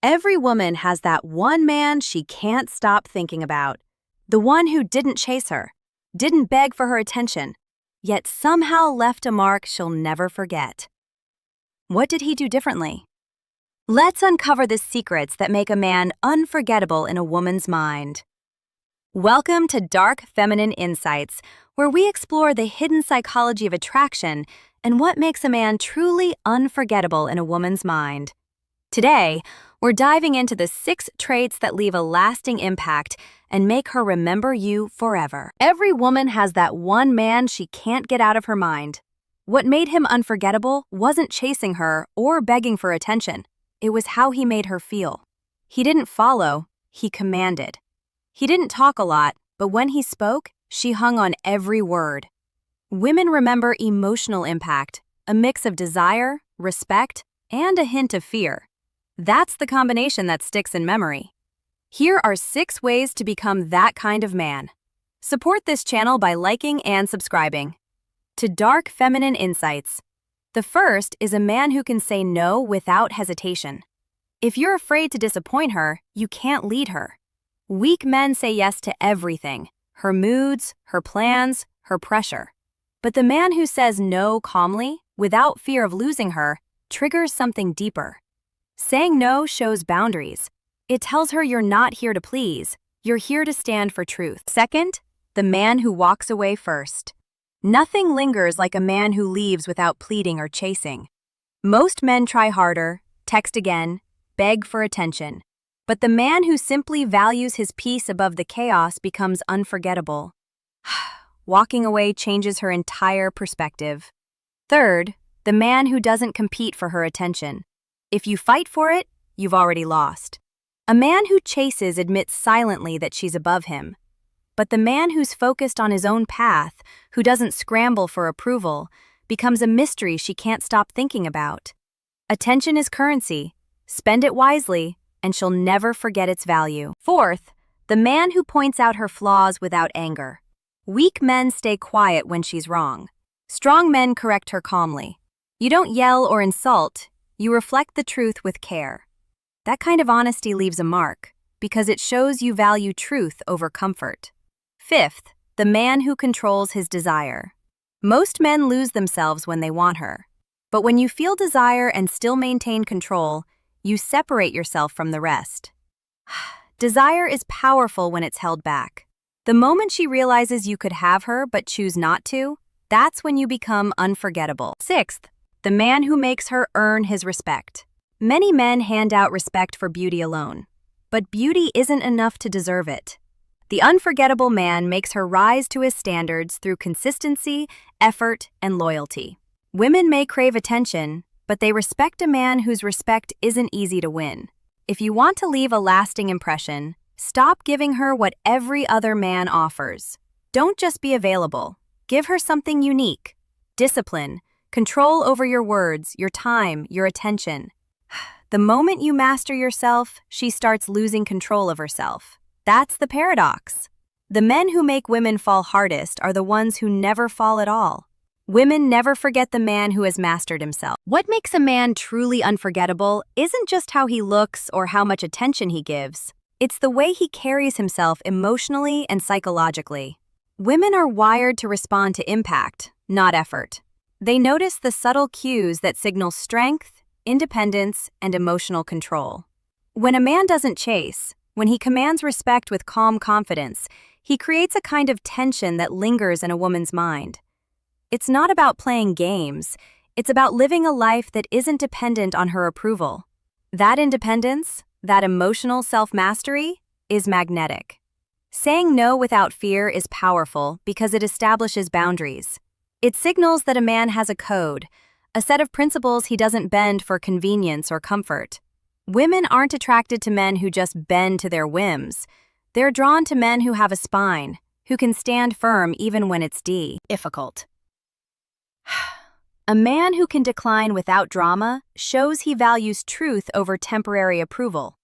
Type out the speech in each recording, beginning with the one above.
Every woman has that one man she can't stop thinking about. The one who didn't chase her, didn't beg for her attention, yet somehow left a mark she'll never forget. What did he do differently? Let's uncover the secrets that make a man unforgettable in a woman's mind. Welcome to Dark Feminine Insights, where we explore the hidden psychology of attraction and what makes a man truly unforgettable in a woman's mind. Today, we're diving into the 6 traits that leave a lasting impact and make her remember you forever. Every woman has that one man she can't get out of her mind. What made him unforgettable wasn't chasing her or begging for attention. It was how he made her feel. He didn't follow, he commanded. He didn't talk a lot, but when he spoke, she hung on every word. Women remember emotional impact, a mix of desire, respect, and a hint of fear. That's the combination that sticks in memory. Here are 6 ways to become that kind of man. Support this channel by liking and subscribing. To Dark Feminine Insights. The first is a man who can say no without hesitation. If you're afraid to disappoint her, you can't lead her. Weak men say yes to everything, her moods, her plans, her pressure. But the man who says no calmly, without fear of losing her, triggers something deeper. Saying no shows boundaries. It tells her you're not here to please, you're here to stand for truth. Second, the man who walks away first. Nothing lingers like a man who leaves without pleading or chasing. Most men try harder, text again, beg for attention. But the man who simply values his peace above the chaos becomes unforgettable. Walking away changes her entire perspective. Third, the man who doesn't compete for her attention. If you fight for it, you've already lost. A man who chases admits silently that she's above him. But the man who's focused on his own path, who doesn't scramble for approval, becomes a mystery she can't stop thinking about. Attention is currency. Spend it wisely, and she'll never forget its value. Fourth, the man who points out her flaws without anger. Weak men stay quiet when she's wrong. Strong men correct her calmly. You don't yell or insult, you reflect the truth with care. That kind of honesty leaves a mark, because it shows you value truth over comfort. Fifth, the man who controls his desire. Most men lose themselves when they want her. But when you feel desire and still maintain control, you separate yourself from the rest. Desire is powerful when it's held back. The moment she realizes you could have her but choose not to, that's when you become unforgettable. Sixth, the man who makes her earn his respect. Many men hand out respect for beauty alone, but beauty isn't enough to deserve it. The unforgettable man makes her rise to his standards through consistency, effort, and loyalty. Women may crave attention, but they respect a man whose respect isn't easy to win. If you want to leave a lasting impression, stop giving her what every other man offers. Don't just be available. Give her something unique. Discipline, control over your words, your time, your attention. The moment you master yourself, she starts losing control of herself. That's the paradox. The men who make women fall hardest are the ones who never fall at all. Women never forget the man who has mastered himself. What makes a man truly unforgettable isn't just how he looks or how much attention he gives. It's the way he carries himself emotionally and psychologically. Women are wired to respond to impact, not effort. They notice the subtle cues that signal strength, independence, and emotional control. When a man doesn't chase, when he commands respect with calm confidence, he creates a kind of tension that lingers in a woman's mind. It's not about playing games, it's about living a life that isn't dependent on her approval. That independence, that emotional self-mastery, is magnetic. Saying no without fear is powerful because it establishes boundaries. It signals that a man has a code, a set of principles he doesn't bend for convenience or comfort. Women aren't attracted to men who just bend to their whims. They're drawn to men who have a spine, who can stand firm even when it's difficult. A man who can decline without drama shows he values truth over temporary approval.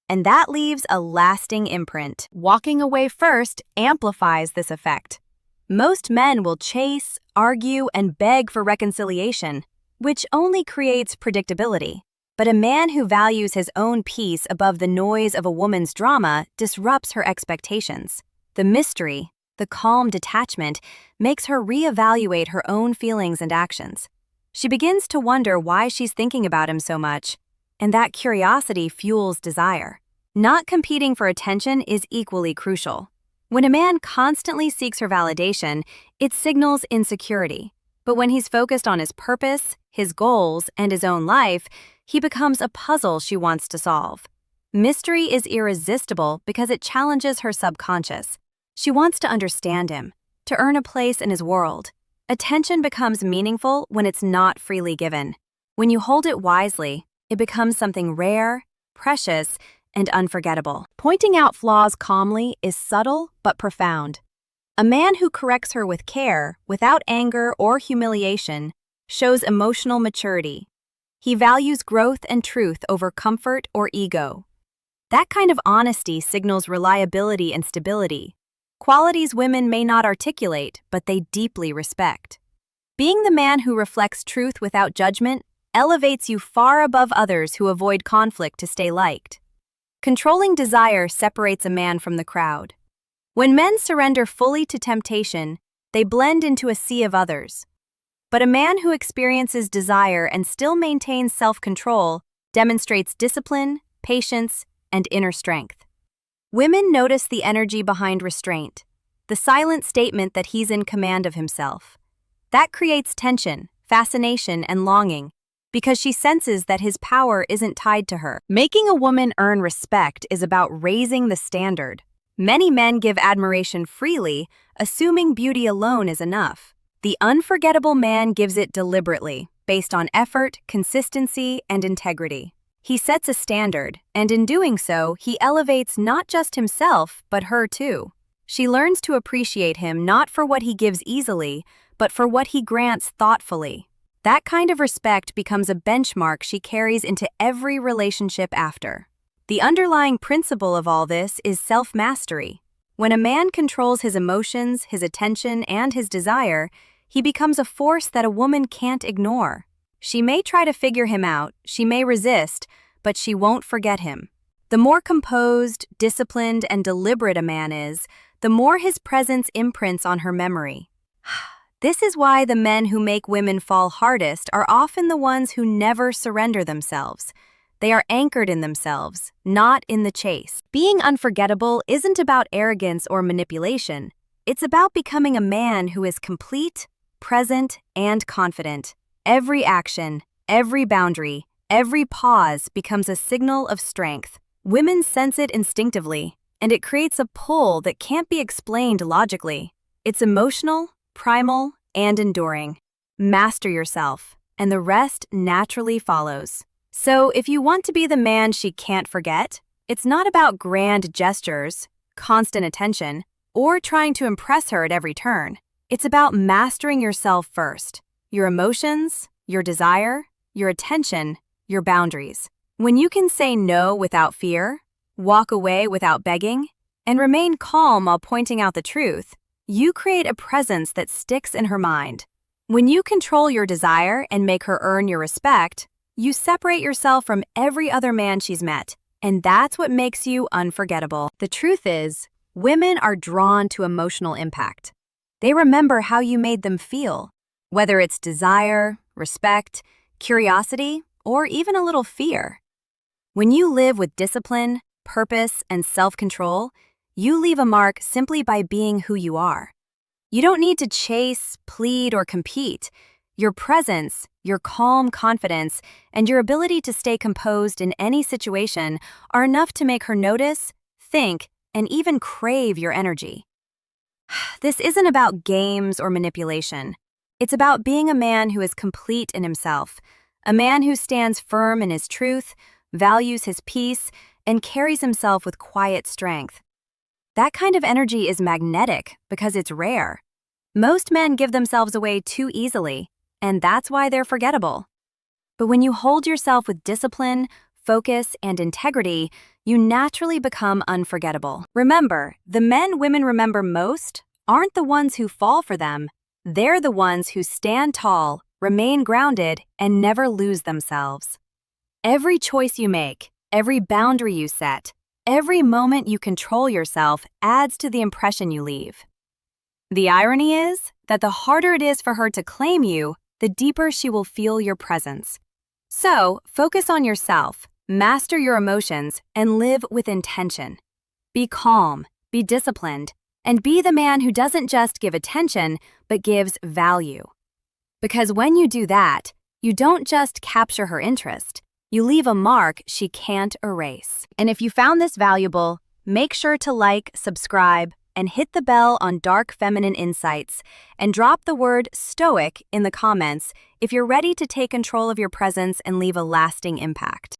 And that leaves a lasting imprint. Walking away first amplifies this effect. Most men will chase, argue, and beg for reconciliation, which only creates predictability. But a man who values his own peace above the noise of a woman's drama disrupts her expectations. The mystery, the calm detachment, makes her reevaluate her own feelings and actions. She begins to wonder why she's thinking about him so much, and that curiosity fuels desire. Not competing for attention is equally crucial. When a man constantly seeks her validation, it signals insecurity. But when he's focused on his purpose, his goals, and his own life, he becomes a puzzle she wants to solve. Mystery is irresistible because it challenges her subconscious. She wants to understand him, to earn a place in his world. Attention becomes meaningful when it's not freely given. When you hold it wisely, it becomes something rare, precious, and unforgettable. Pointing out flaws calmly is subtle but profound. A man who corrects her with care, without anger or humiliation, shows emotional maturity. He values growth and truth over comfort or ego. That kind of honesty signals reliability and stability, qualities women may not articulate, but they deeply respect. Being the man who reflects truth without judgment elevates you far above others who avoid conflict to stay liked. Controlling desire separates a man from the crowd. When men surrender fully to temptation, they blend into a sea of others. But a man who experiences desire and still maintains self-control demonstrates discipline, patience, and inner strength. Women notice the energy behind restraint, the silent statement that he's in command of himself. That creates tension, fascination, and longing, because she senses that his power isn't tied to her. Making a woman earn respect is about raising the standard. Many men give admiration freely, assuming beauty alone is enough. The unforgettable man gives it deliberately, based on effort, consistency, and integrity. He sets a standard, and in doing so, he elevates not just himself, but her too. She learns to appreciate him not for what he gives easily, but for what he grants thoughtfully. That kind of respect becomes a benchmark she carries into every relationship after. The underlying principle of all this is self-mastery. When a man controls his emotions, his attention, and his desire, he becomes a force that a woman can't ignore. She may try to figure him out, she may resist, but she won't forget him. The more composed, disciplined, and deliberate a man is, the more his presence imprints on her memory. This is why the men who make women fall hardest are often the ones who never surrender themselves. They are anchored in themselves, not in the chase. Being unforgettable isn't about arrogance or manipulation. It's about becoming a man who is complete, present, and confident. Every action, every boundary, every pause becomes a signal of strength. Women sense it instinctively, and it creates a pull that can't be explained logically. It's emotional, primal, and enduring. Master yourself, and the rest naturally follows. So, if you want to be the man she can't forget, it's not about grand gestures, constant attention, or trying to impress her at every turn. It's about mastering yourself first. Your emotions, your desire, your attention, your boundaries. When you can say no without fear, walk away without begging, and remain calm while pointing out the truth, you create a presence that sticks in her mind. When you control your desire and make her earn your respect, you separate yourself from every other man she's met, and that's what makes you unforgettable. The truth is, women are drawn to emotional impact. They remember how you made them feel, whether it's desire, respect, curiosity, or even a little fear. When you live with discipline, purpose, and self-control, you leave a mark simply by being who you are. You don't need to chase, plead, or compete. Your presence, your calm confidence, and your ability to stay composed in any situation are enough to make her notice, think, and even crave your energy. This isn't about games or manipulation. It's about being a man who is complete in himself, a man who stands firm in his truth, values his peace, and carries himself with quiet strength. That kind of energy is magnetic because it's rare. Most men give themselves away too easily, and that's why they're forgettable. But when you hold yourself with discipline, focus, and integrity, you naturally become unforgettable. Remember, the men women remember most aren't the ones who fall for them. They're the ones who stand tall, remain grounded, and never lose themselves. Every choice you make, every boundary you set, every moment you control yourself adds to the impression you leave. The irony is that the harder it is for her to claim you, the deeper she will feel your presence. So, focus on yourself, master your emotions, and live with intention. Be calm, be disciplined, and be the man who doesn't just give attention, but gives value. Because when you do that, you don't just capture her interest, you leave a mark she can't erase. And if you found this valuable, make sure to like, subscribe, and hit the bell on Dark Feminine Insights, and drop the word stoic in the comments if you're ready to take control of your presence and leave a lasting impact.